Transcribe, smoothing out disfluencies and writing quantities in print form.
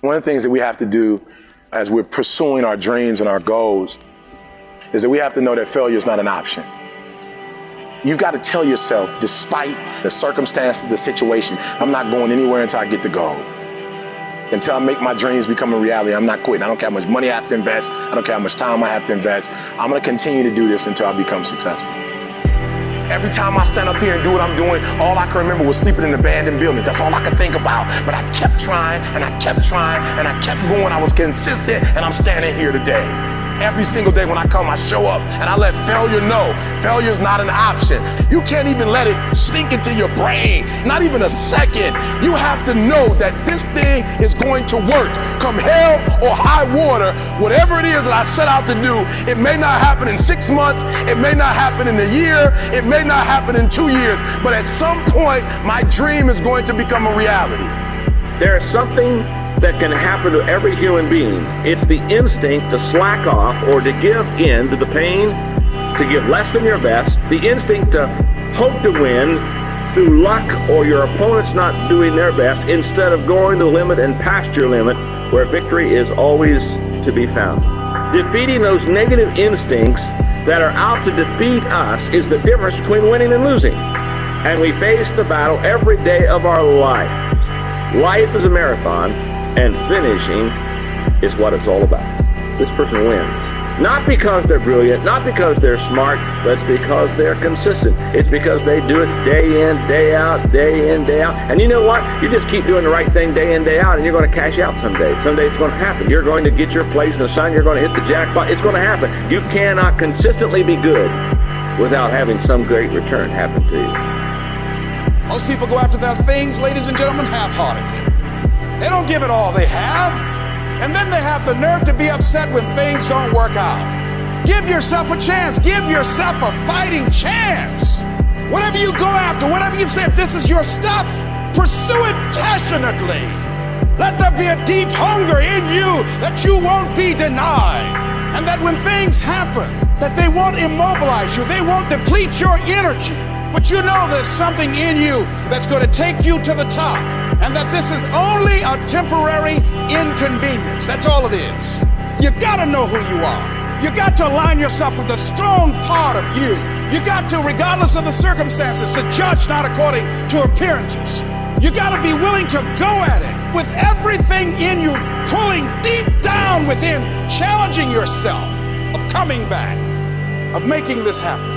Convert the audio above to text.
One of the things that we have to do as we're pursuing our dreams and our goals is that we have to know that failure is not an option. You've got to tell yourself, despite the circumstances, the situation, I'm not going anywhere until I get the goal. Until I make my dreams become a reality, I'm not quitting. I don't care how much money I have to invest. I don't care how much time I have to invest. I'm going to continue to do this until I become successful. Every time I stand up here and do what I'm doing, all I can remember was sleeping in abandoned buildings. That's all I could think about. But I kept trying, and I kept trying, and I kept going. I was consistent, and I'm standing here today. Every single day when I come, I show up, and I let failure know. Failure is not an option. You can't even let it sink into your brain, not even a second. You have to know that this thing is going to work. Come hell or high water, whatever it is that I set out to do, it may not happen in 6 months, it may not happen in a year, it may not happen in 2 years, but at some point, my dream is going to become a reality. There is something that can happen to every human being. It's the instinct to slack off or to give in to the pain, to give less than your best, the instinct to hope to win through luck or your opponent's not doing their best, instead of going to the limit and past your limit where victory is always to be found. Defeating those negative instincts that are out to defeat us is the difference between winning and losing. And we face the battle every day of our life. Life is a marathon, and finishing is what it's all about. This person wins. Not because they're brilliant, not because they're smart, but it's because they're consistent. It's because they do it day in, day out, day in, day out. And you know what? You just keep doing the right thing day in, day out, and you're going to cash out someday. Someday it's going to happen. You're going to get your place in the sun. You're going to hit the jackpot. It's going to happen. You cannot consistently be good without having some great return happen to you. Most people go after their things, ladies and gentlemen, half-heartedly. They don't give it all they have, and then they have the nerve to be upset when things don't work out. Give yourself a chance. Give yourself a fighting chance. Whatever you go after, whatever you say, if this is your stuff, pursue it passionately. Let there be a deep hunger in you that you won't be denied, and that when things happen, that they won't immobilize you, they won't deplete your energy. But you know there's something in you that's going to take you to the top, and that this is only a temporary inconvenience. That's all it is. You got to know who you are. You got to align yourself with the strong part of you. You got to, regardless of the circumstances, to judge not according to appearances. You got to be willing to go at it with everything in you, pulling deep down within, challenging yourself, of coming back, of making this happen.